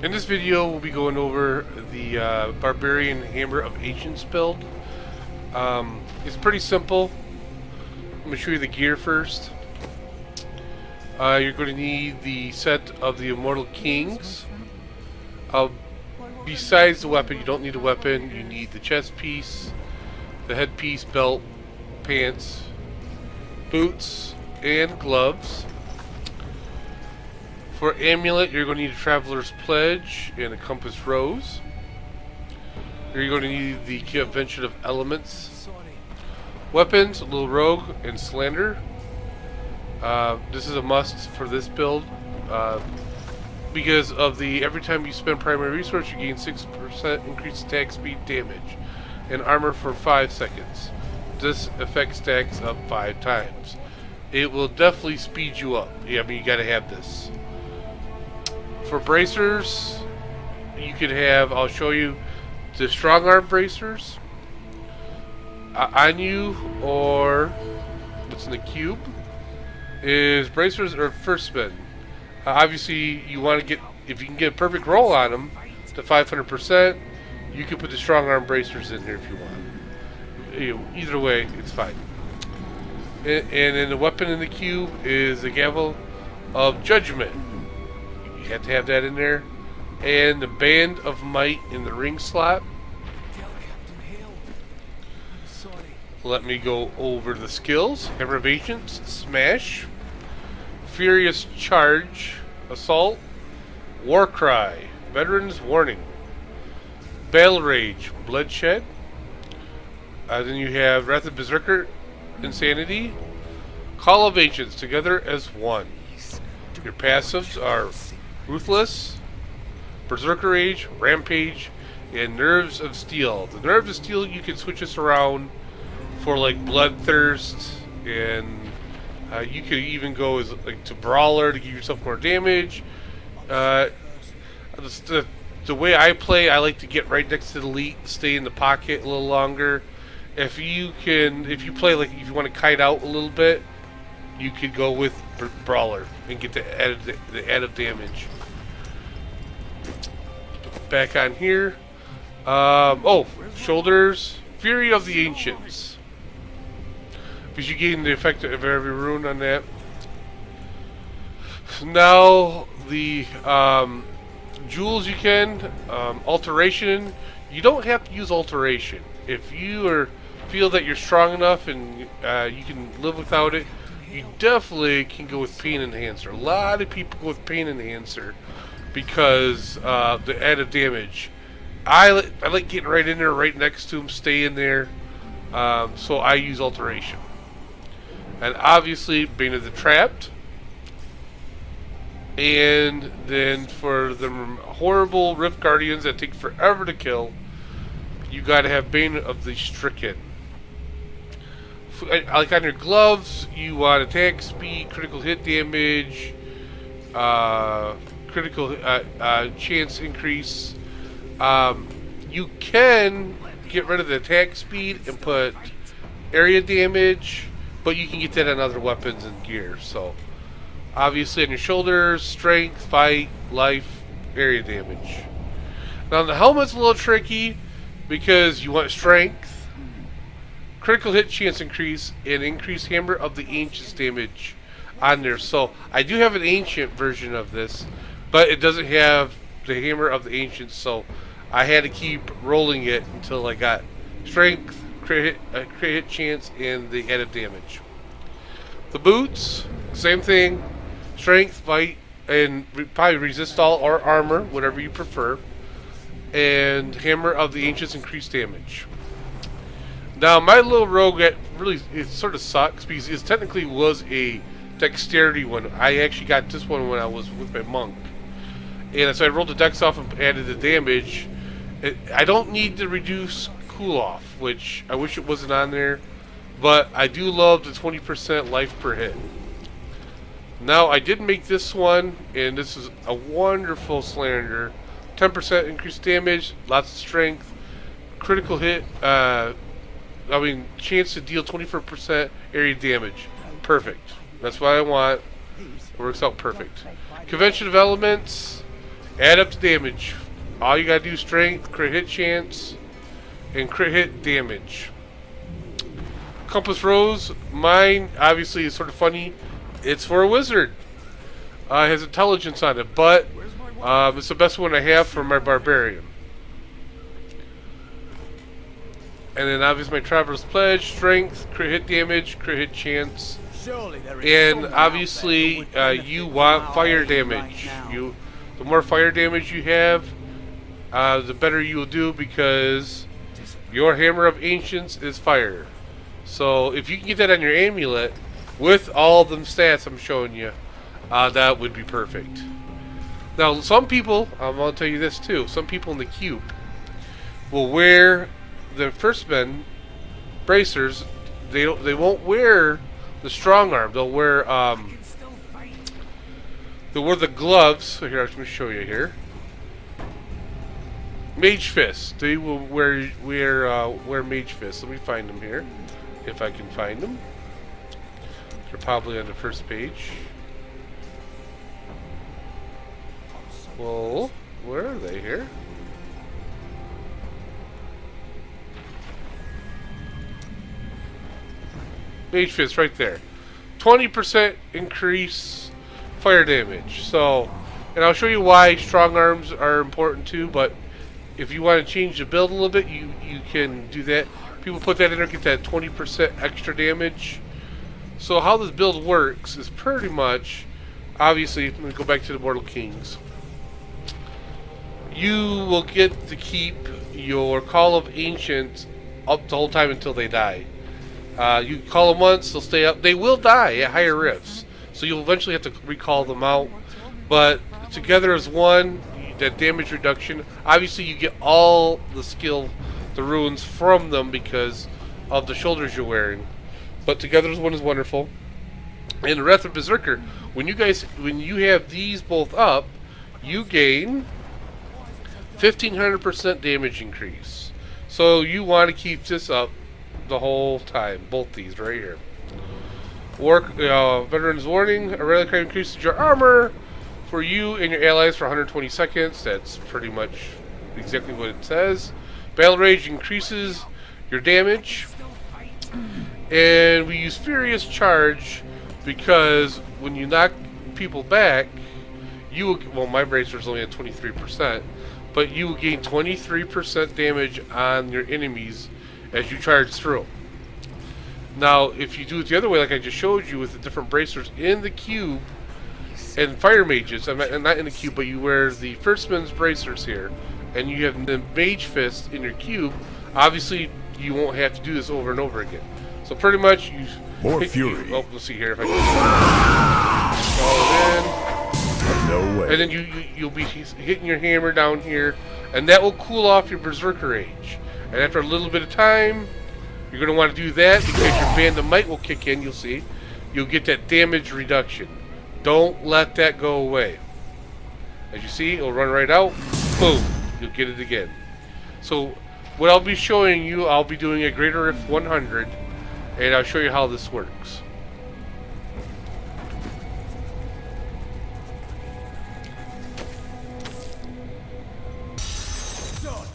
In this video, we'll be going over the Barbarian Hammer of Ancients build. It's pretty simple. I'm going to show you the gear first. You're going to need the set of the Immortal Kings. Besides the weapon, you don't need a weapon. You need the chest piece, the headpiece, belt, pants, boots, and gloves. For amulet, you're going to need a Traveler's Pledge and a Compass Rose. You're going to need the Convention of Elements. Weapons, a little Rogue and Slander. This is a must for this build. Because of the every time you spend primary resource, you gain 6% increased attack speed damage and armor for 5 seconds. This effect stacks up 5 times. It will definitely speed you up. Yeah, I mean, you gotta have this. For bracers, you could have, I'll show you the strong arm bracers on you, or what's in the cube is bracers or first spin. Obviously, you want to get, if you can get a perfect roll on them to 500%, you can put the strong arm bracers in there if you want. Either way, it's fine. And then the weapon in the cube is the Gavel of Judgment. You have to have that in there. And the Band of Might in the ring slot. Let me go over the skills. Hammer of Ancients, Smash. Furious Charge, Assault. Warcry, Veteran's Warning. Battle Rage, Bloodshed. Then you have Wrath of Berserker, Insanity. Call of Ancients, together as one. Your passives are Ruthless, Berserker Rage, Rampage, and Nerves of Steel. The Nerves of Steel, you can switch this around for like Bloodthirst, and you could even go as like to Brawler to give yourself more damage. The way I play, I like to get right next to the elite, stay in the pocket a little longer. If you play like if you want to kite out a little bit, you could go with Brawler and get the added damage. Back on here. Shoulders. Fury of the Ancients. Because you gain the effect of every rune on that. Now, the jewels you can. Alteration. You don't have to use Alteration. If you feel that you're strong enough and you can live without it, you definitely can go with Pain Enhancer. A lot of people go with Pain Enhancer because the added damage. I like getting right in there, right next to him, stay in there. So I use Alteration. And obviously, Bane of the Trapped. And then for the horrible Rift Guardians that take forever to kill, you gotta have Bane of the Stricken. Like on your gloves, you want attack speed, critical hit damage, critical chance increase. You can get rid of the attack speed and put area damage, but you can get that on other weapons and gear. So obviously on your shoulders, strength, fight, life, area damage. Now the helmet's a little tricky because you want strength, critical hit chance increase, and increased Hammer of the Ancients damage on there. So I do have an ancient version of this, but it doesn't have the Hammer of the Ancients, so I had to keep rolling it until I got strength, crit hit chance, and the added damage. The boots, same thing, strength, fight, and probably resist all or armor, whatever you prefer. And Hammer of the Ancients increased damage. Now my little rogue, it sort of sucks because it technically was a dexterity one. I actually got this one when I was with my monk, and so I rolled the dex off and added the damage. I don't need to reduce cool off, which I wish it wasn't on there, but I do love the 20% life per hit. Now I did make this one, and this is a wonderful Slander. 10% increased damage, lots of strength, critical hit. Chance to deal 24% area damage. Perfect. That's what I want. It works out perfect. Convention of Elements. Add up the damage. All you gotta do is strength, crit hit chance, and crit hit damage. Compass Rose, mine obviously is sort of funny. It's for a wizard. It has intelligence on it, but it's the best one I have for my barbarian. And then obviously my Traveler's Pledge, strength, crit hit damage, crit hit chance. And obviously you want fire damage. The more fire damage you have, the better you will do, because your Hammer of Ancients is fire. So if you can get that on your amulet with all of them stats I'm showing you, that would be perfect. Now some people, I'm going to tell you this too, some people in the cube will wear the firstmen bracers. They won't wear the strong arm. They'll wear the gloves. So here, let me show you here. Mage Fist. They will wear Mage Fist. Let me find them here, if I can find them. They're probably on the first page. Well, where are they here? Mage Fist right there. 20% increase fire damage. So, and I'll show you why strong arms are important too, but if you want to change the build a little bit, you can do that. People put that in there, get that 20% extra damage. So how this build works is pretty much, obviously, let me go back to the Mortal Kings. You will get to keep your Call of Ancients up the whole time until they die. You call them once, they'll stay up. They will die at higher rifts, so you'll eventually have to recall them out. But together as one, that damage reduction, obviously you get all the skill, the runes from them because of the shoulders you're wearing. But together as one is wonderful. And the Wrath of Berserker, when you have these both up, you gain 1500% damage increase. So you want to keep this up the whole time. Both these right here. Veteran's Warning. A relic increases your armor for you and your allies for 120 seconds. That's pretty much exactly what it says. Battle Rage increases your damage. And we use Furious Charge because when you knock people back, you will, well, my bracer's only at 23%, but you will gain 23% damage on your enemies as you charge through. Now, if you do it the other way, like I just showed you with the different bracers in the cube and fire mages, I'm not in the cube, but you wear the firstman's bracers here, and you have the mage fist in your cube, obviously you won't have to do this over and over again. So pretty much you more fury. Oh, we'll see here if I can follow it in. No way. And then you'll be hitting your hammer down here, and that will cool off your Berserker Rage. And after a little bit of time, you're going to want to do that because your Band of Might will kick in, you'll see. You'll get that damage reduction. Don't let that go away. As you see, it'll run right out. Boom. You'll get it again. So what I'll be showing you, I'll be doing a Greater Rift 100, and I'll show you how this works.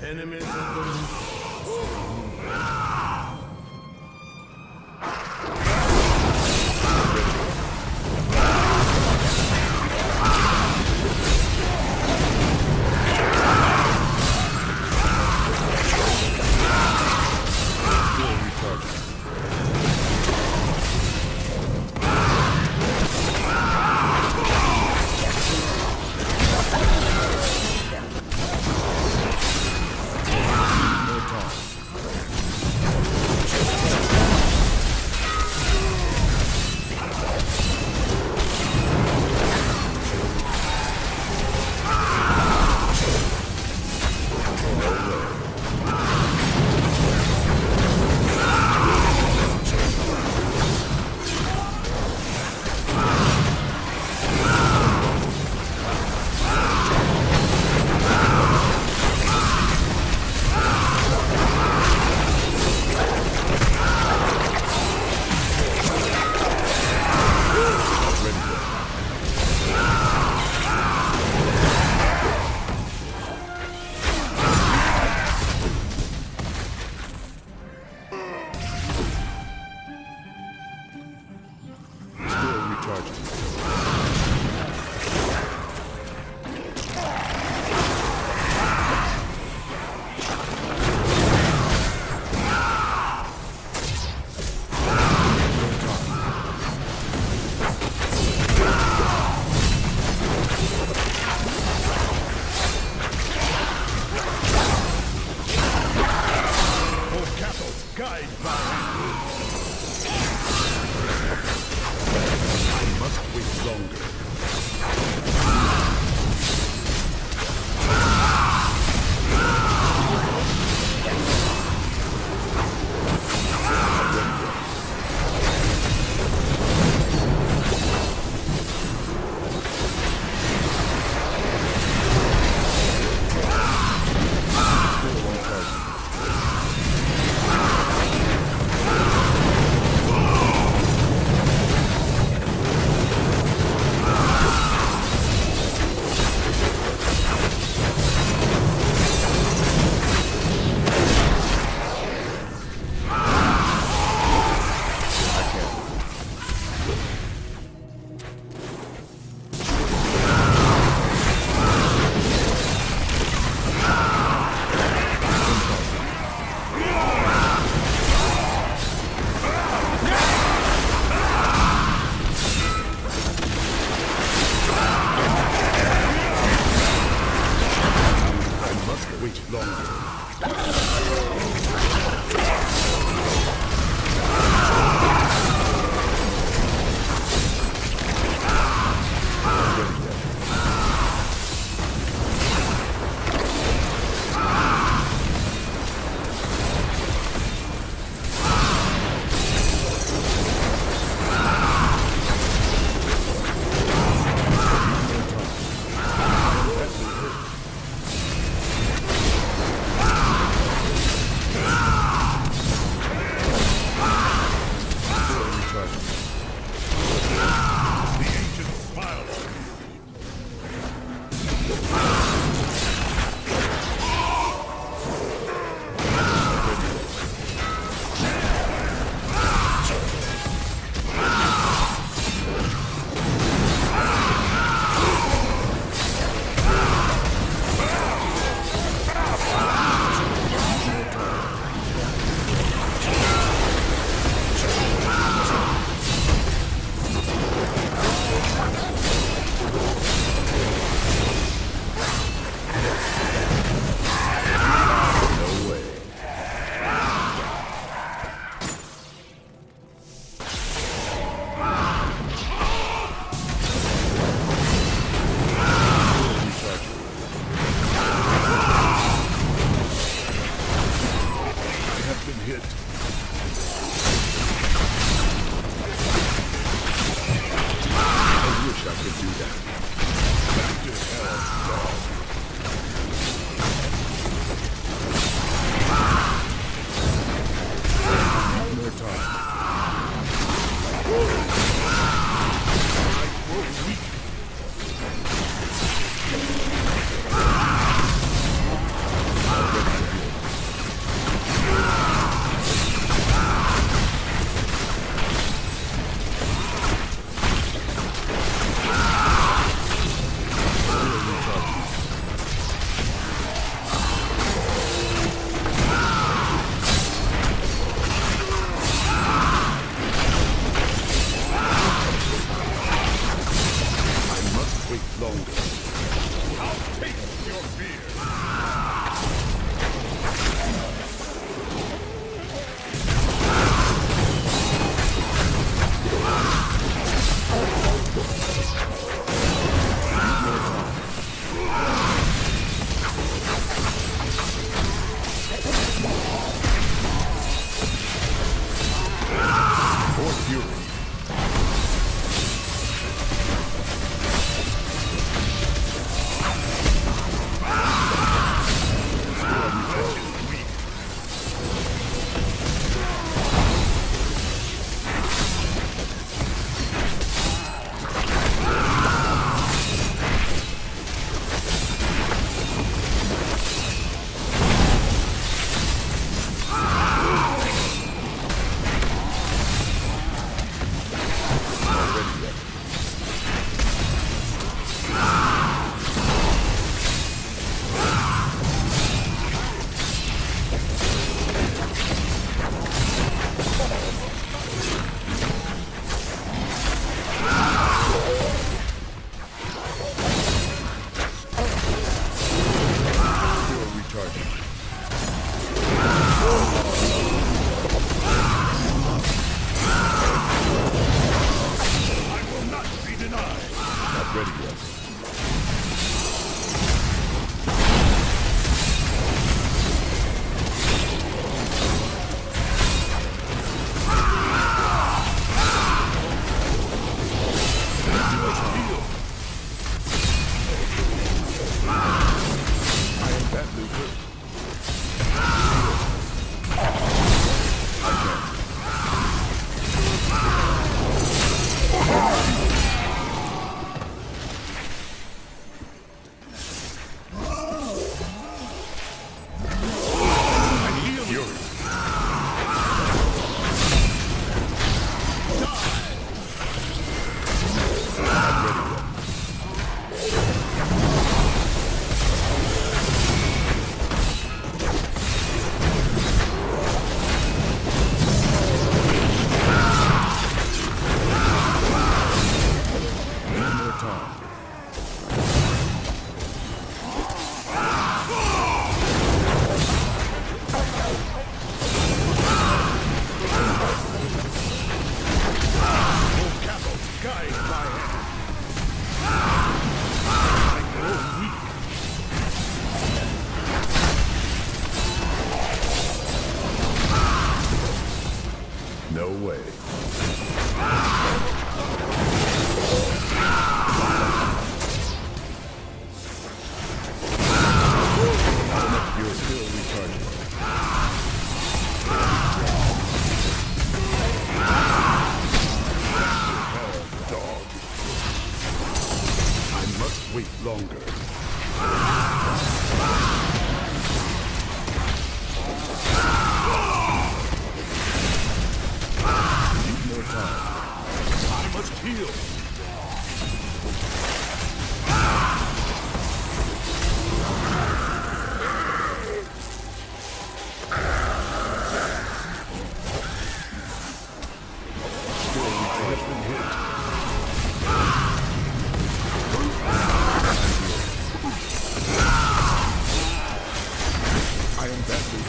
Enemies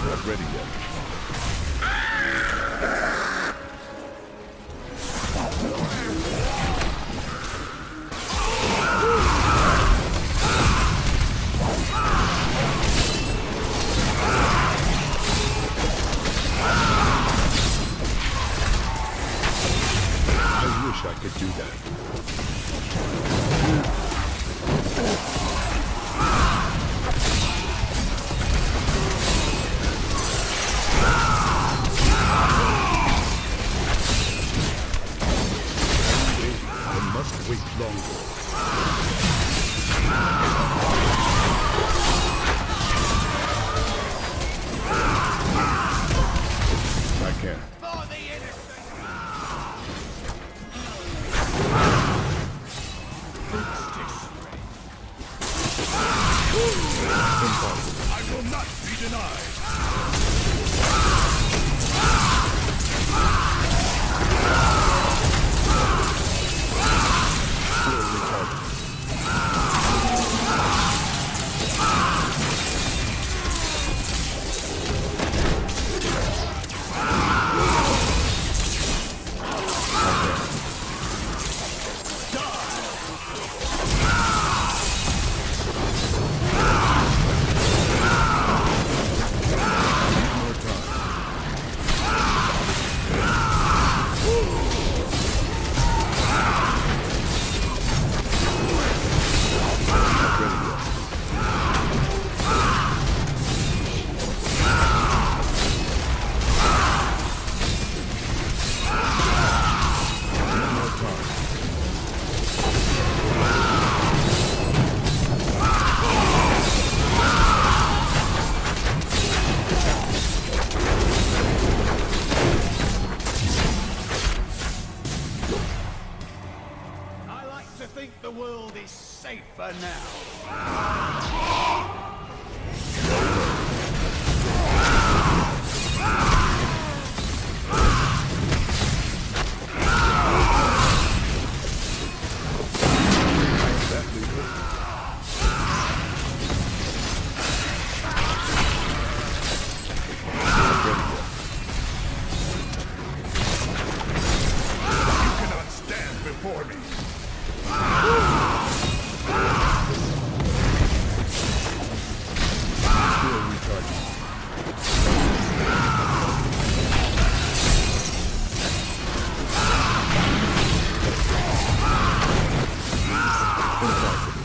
Not ready yet. I wish I could do that. I must wait longer. I can. Impossible. I will not be denied. Still recharging. More time. Not ready yet. One more time. I like to think the world is safer now. That leader. Not ready yet. You cannot stand before me. Still recharging. Impossible.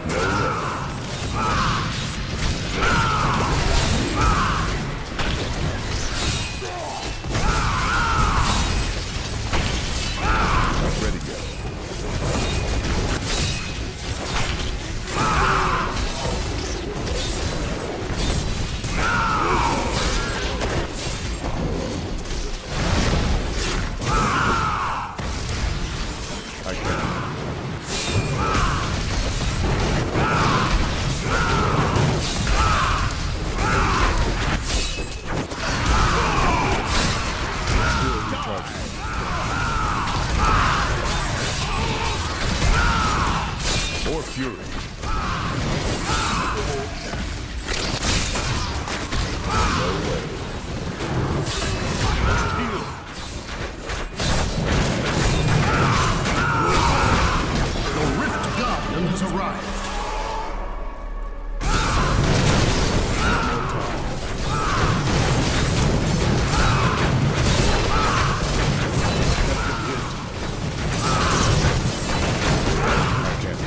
No way. Not ready yet. I can. Still recharging. More fury. No way. Heal. The Rift Guardian has arrived. I can.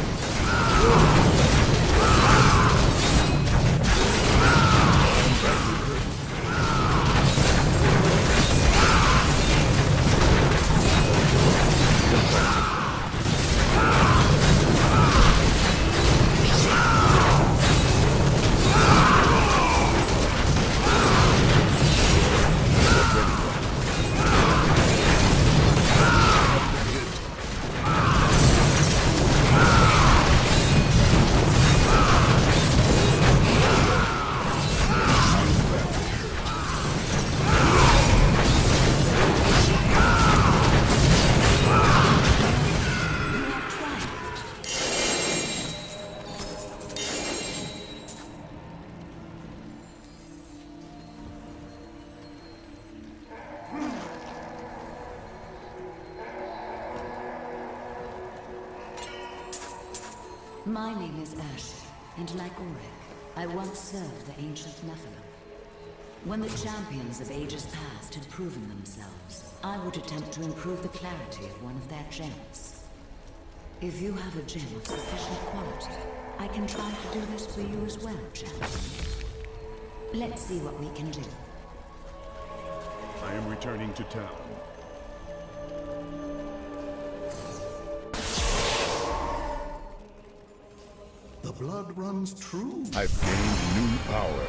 My name is Ash, and like Ulrich, I once served the ancient Nephilim. When the champions of ages past had proven themselves, I would attempt to improve the clarity of one of their gems. If you have a gem of sufficient quality, I can try to do this for you as well, champion. Let's see what we can do. I am returning to town. The blood runs true. I've gained new power.